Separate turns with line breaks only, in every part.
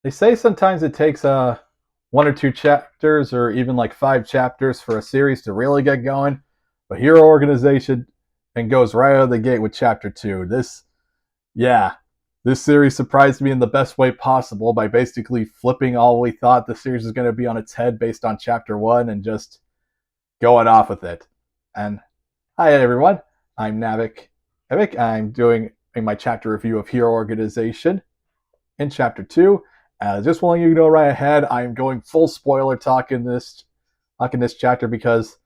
They say sometimes it takes one or two chapters or even like five chapters for a series to really get going. But Hero Organization and goes right out of the gate with chapter two. Yeah, this series surprised me in the best way possible by basically flipping all we thought the series was going to be on its head based on chapter one and just going off with it. And hi everyone, I'm Navik. I'm doing my chapter review of Hero Organization in chapter two. Just wanting you to know right ahead, I'm going full spoiler talk in this chapter because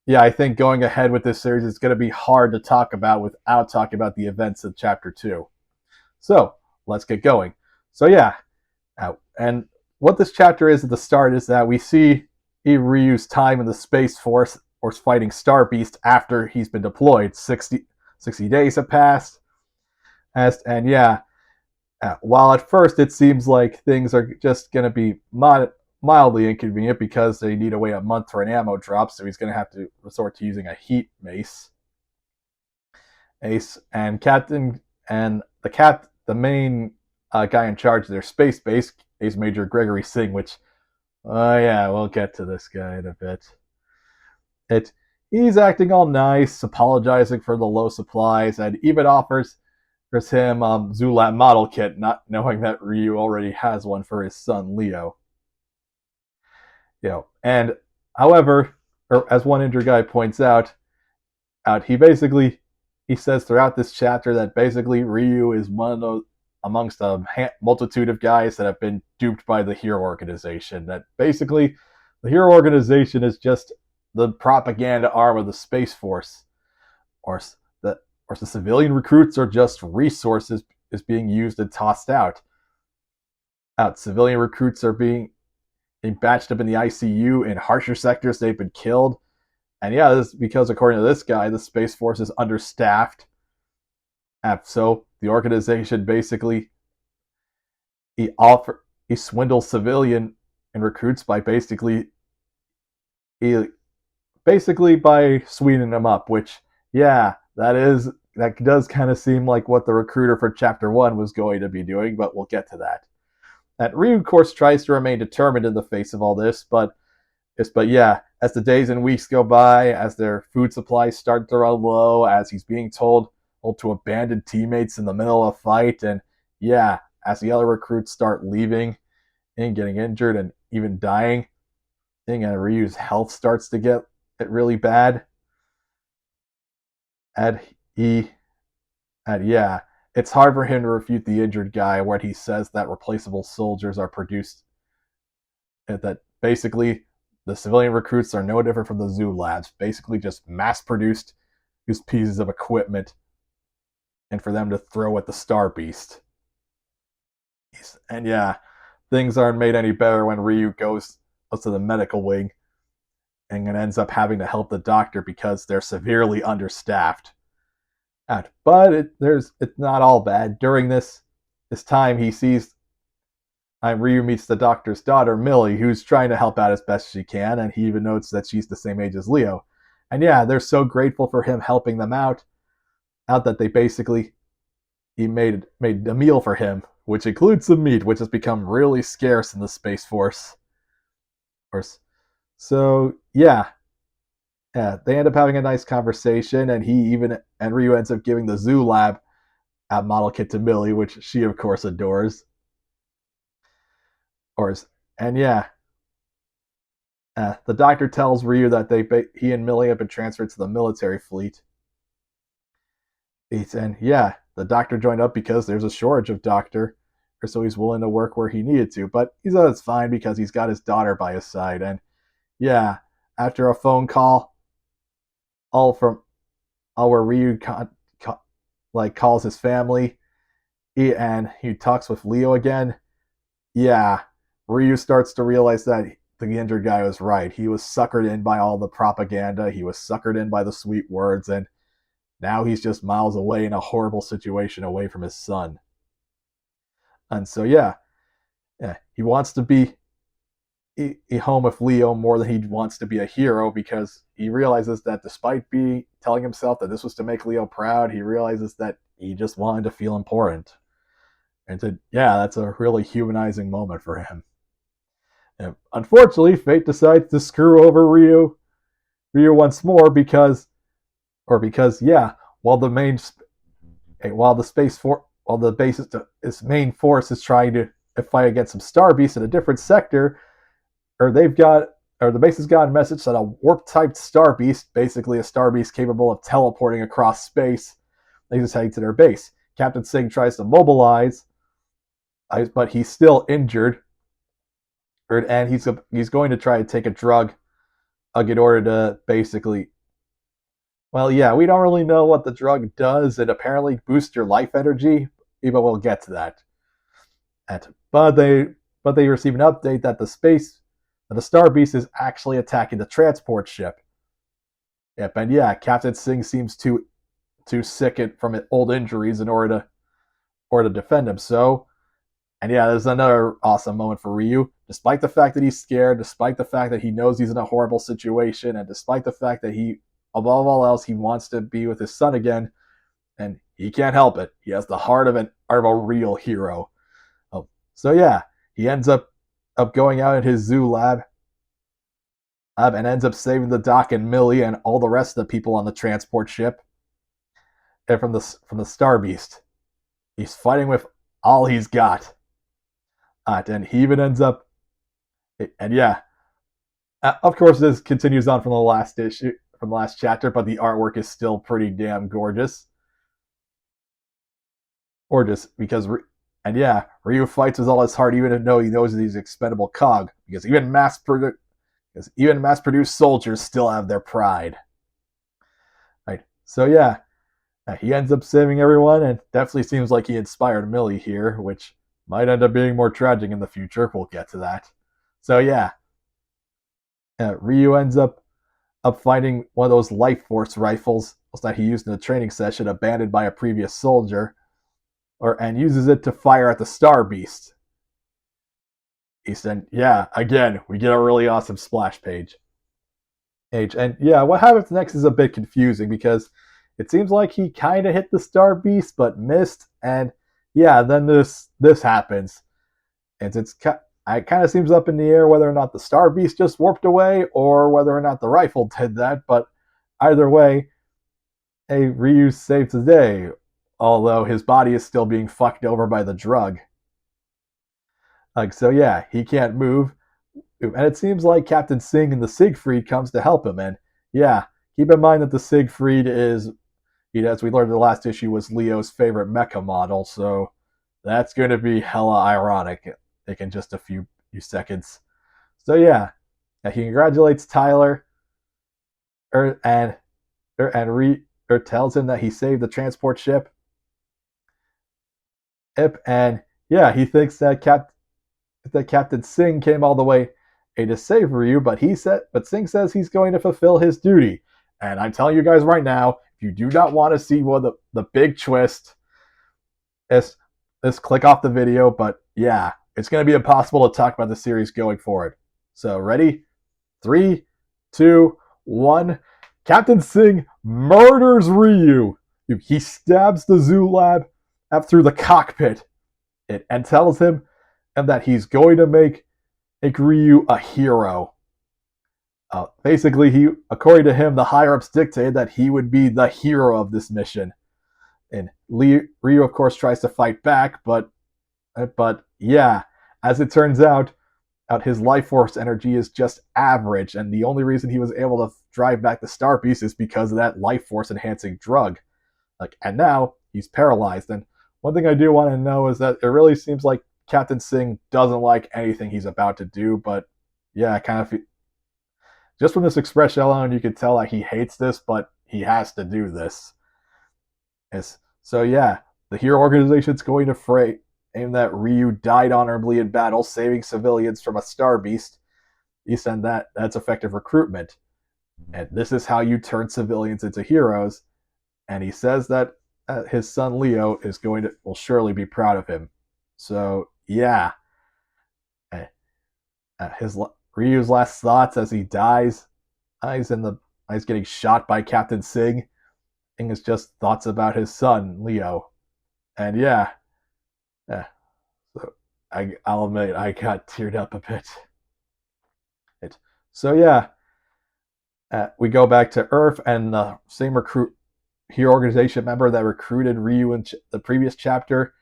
yeah, I think going ahead with this series is going to be hard to talk about without talking about the events of chapter two. So let's get going. So yeah, and what this chapter is at the start is that we see Ryu's time in the Space Force or fighting Star Beast after he's been deployed. 60 days have passed, and yeah, while at first it seems like things are just going to be mildly inconvenient because they need to wait a month for an ammo drop, so he's going to have to resort to using a heat ace, and Captain and the main guy in charge of their space base is Major Gregory Singh, which, yeah, we'll get to this guy in a bit. It He's acting all nice, apologizing for the low supplies, and even offers him Zulap model kit, not knowing that Ryu already has one for his son Leo. And however, or as one injured guy points out he says throughout this chapter that basically Ryu is one of those amongst a multitude of guys that have been duped by the Hero Organization. That basically the Hero Organization is just the propaganda arm of the Space Force, or the civilian recruits are just resources is being used and tossed out. Civilian recruits are being batched up in the ICU in harsher sectors. They've been killed, and yeah, this is because according to this guy, the Space Force is understaffed. So the organization basically he swindles civilian and recruits by he basically by sweetening them up. Which yeah, that does kind of seem like what the recruiter for chapter one was going to be doing, but we'll get to that. And Ryu, of course, tries to remain determined in the face of all this, but yeah, as the days and weeks go by, as their food supplies start to run low, as he's being told to abandon teammates in the middle of a fight, and yeah, as the other recruits start leaving and getting injured and even dying, and Ryu's health starts to get really bad, and he and yeah, it's hard for him to refute the injured guy when he says that replaceable soldiers are produced, that basically the civilian recruits are no different from the zoo labs, basically just mass produced these pieces of equipment and for them to throw at the Star Beast. And yeah, things aren't made any better when Ryu goes to the medical wing and ends up having to help the doctor because they're severely understaffed. But it's not all bad. During this time, he sees Ryu meets the doctor's daughter, Millie, who's trying to help out as best she can, and he even notes that she's the same age as Leo. And yeah, they're so grateful for him helping them out that they basically he made a meal for him, which includes some meat, which has become really scarce in the Space Force. So yeah, they end up having a nice conversation, and Ryu ends up giving the Zoo Lab model kit to Millie, which she of course adores. Or and yeah, the doctor tells Ryu that he and Millie have been transferred to the military fleet. And yeah, the doctor joined up because there's a shortage of doctor, so he's willing to work where he needed to. But he says it's fine because he's got his daughter by his side. And yeah, after a phone call, all from all where Ryu calls his family, he talks with Leo again. Yeah, Ryu starts to realize that the injured guy was right. He was suckered in by all the propaganda. He was suckered in by the sweet words, and now he's just miles away in a horrible situation away from his son. And so yeah, he wants to be home with Leo more than he wants to be a hero because he realizes that despite telling himself that this was to make Leo proud, he realizes that he just wanted to feel important. And said, yeah, that's a really humanizing moment for him. And unfortunately, fate decides to screw over Ryu once more because yeah, while the main while the space for while the base its main force is trying to fight against some star beasts in a different sector, or they've got or the base has got a message that a warp type star beast, basically a star beast capable of teleporting across space, is heading to their base. Captain Singh tries to mobilize, but he's still injured, and he's going to try to take a drug in order to basically. Well, yeah, we don't really know what the drug does. It apparently boosts your life energy, but we'll get to that. But they receive an update that the Star Beast is actually attacking the transport ship. Yep, and yeah, Captain Singh seems too sick from old injuries in order to defend him. So, and yeah, there's another awesome moment for Ryu. Despite the fact that he's scared, despite the fact that he knows he's in a horrible situation, and despite the fact that above all else, he wants to be with his son again, and he can't help it. He has the heart of a real hero. So yeah, he ends up going out in his zoo lab, and ends up saving the Doc and Millie and all the rest of the people on the transport ship, and from the Star Beast. He's fighting with all he's got, and he even ends up, and yeah, of course this continues on from the last chapter, but the artwork is still pretty damn gorgeous. Because and yeah, Ryu fights with all his heart, even though he knows that he's an expendable cog. Because even mass-produced soldiers still have their pride. Right. So yeah, he ends up saving everyone, and definitely seems like he inspired Millie here, which might end up being more tragic in the future. We'll get to that. So yeah, Ryu ends up finding one of those life force rifles that he used in a training session, abandoned by a previous soldier, and uses it to fire at the Star Beast. And yeah, again, we get a really awesome splash page. And yeah, what happens next is a bit confusing because it seems like he kind of hit the Star Beast but missed, and yeah, then this happens, and it kind of seems up in the air whether or not the Star Beast just warped away or whether or not the rifle did that. But either way, Ryu saved the day, although his body is still being fucked over by the drug. So yeah, he can't move, and it seems like Captain Singh and the Siegfried comes to help him. And yeah, keep in mind that the Siegfried is, as we learned in the last issue, was Leo's favorite mecha model. So that's going to be hella ironic in just a few seconds. So yeah, he congratulates Tyler, and tells him that he saved the transport ship. And yeah, he thinks that Captain Singh came all the way to save Ryu, but Singh says he's going to fulfill his duty. And I'm telling you guys right now, if you do not want to see what the big twist is, click off the video. But yeah, it's going to be impossible to talk about the series going forward. So ready? 3, 2, 1. Captain Singh murders Ryu. He stabs the zoo lab up through the cockpit and tells him that he's going to make Ryu a hero. Basically, according to him, the higher ups dictated that he would be the hero of this mission. And Ryu, of course, tries to fight back, but yeah, as it turns out, his life force energy is just average, and the only reason he was able to drive back the Star Beast is because of that life force enhancing drug. And now he's paralyzed. And one thing I do want to know is that it really seems like Captain Singh doesn't like anything he's about to do, but yeah, kind of just from this expression alone, you could tell that he hates this, but he has to do this. So yeah, the Hero Organization's going to frame that Ryu died honorably in battle, saving civilians from a Star Beast. He said that's effective recruitment, and this is how you turn civilians into heroes. And he says that his son Leo will surely be proud of him. So yeah, Ryu's last thoughts as he dies, he's getting shot by Captain Singh, and it's just thoughts about his son Leo. And yeah, I'll admit I got teared up a bit. So yeah, we go back to Earth, and the same hero organization member that recruited Ryu in the previous chapter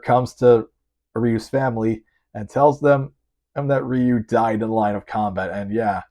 comes to Ryu's family and tells them that Ryu died in the line of combat. And yeah,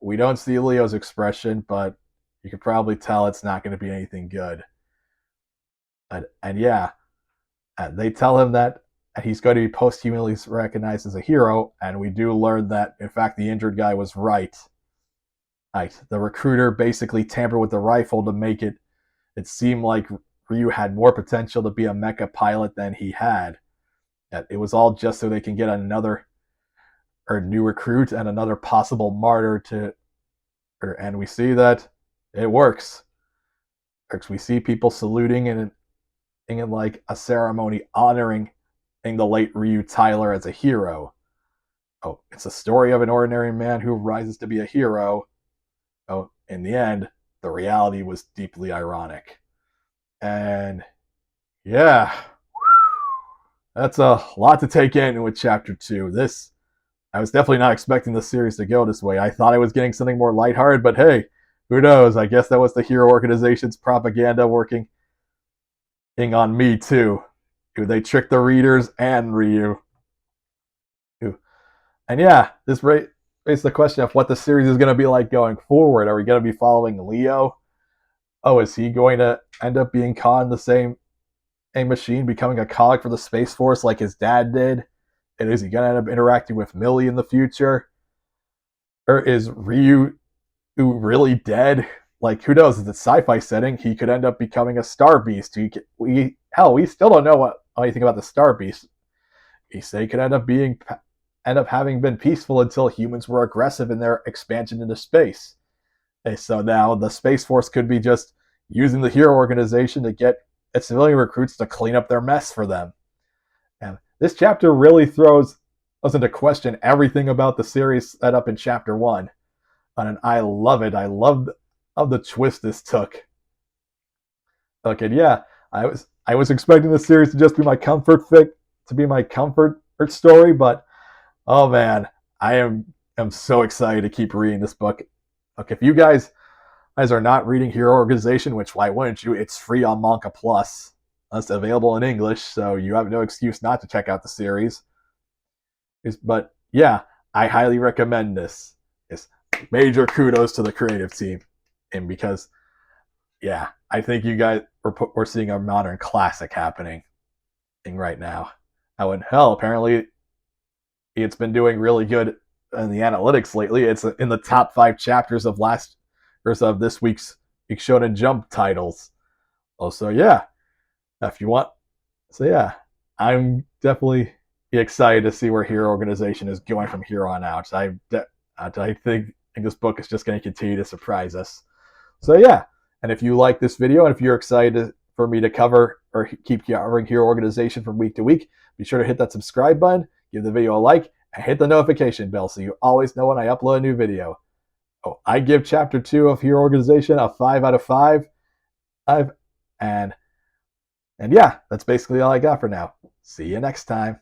we don't see Leo's expression, but you can probably tell it's not going to be anything good. And yeah, they tell him that he's going to be posthumously recognized as a hero, and we do learn that, in fact, the injured guy was right. The recruiter basically tampered with the rifle to make it seem like Ryu had more potential to be a mecha pilot than he had. It was all just so they can get another new recruit and another possible martyr and we see that it works. We see people saluting and in like a ceremony honoring the late Ryu Tyler as a hero. Oh, it's a story of an ordinary man who rises to be a hero. Oh, in the end, the reality was deeply ironic. And yeah, that's a lot to take in with Chapter 2. I was definitely not expecting the series to go this way. I thought I was getting something more lighthearted, but hey, who knows? I guess that was the Hero Organization's propaganda working on me too. They tricked the readers and Ryu. And yeah, this raises the question of what the series is going to be like going forward. Are we going to be following Leo? Oh, is he going to end up being caught in the same machine, becoming a cog for the Space Force like his dad did? And is he going to end up interacting with Millie in the future? Or is Ryu really dead? Like, who knows? It's a sci-fi setting. He could end up becoming a Star Beast. We still don't know anything about the Star Beast. He said he could end up having been peaceful until humans were aggressive in their expansion into space. And so now the Space Force could be just using the Hero Organization to get its civilian recruits to clean up their mess for them. And this chapter really throws us into question everything about the series set up in Chapter 1. And I love it. I love the twist this took. Okay, yeah, I was expecting the series to just be my comfort story, but oh man, I am so excited to keep reading this book. Okay, if you guys are not reading Hero Organization, which why wouldn't you? It's free on Manga Plus. It's available in English, so you have no excuse not to check out the series. But yeah, I highly recommend this. It's major kudos to the creative team, and because yeah, I think you guys we're seeing a modern classic happening right now. Apparently it's been doing really good in the analytics lately. It's in the top 5 chapters of this week's Shonen Jump titles. Also, yeah, if you want. So yeah, I'm definitely excited to see where Hero Organization is going from here on out. I think this book is just going to continue to surprise us. So yeah, and if you like this video and if you're excited for me to cover or keep covering Hero Organization from week to week, be sure to hit that subscribe button, give the video a like, and hit the notification bell so you always know when I upload a new video. Oh, I give Chapter 2 of Hero Organization a 5 out of 5. And yeah, that's basically all I got for now. See you next time.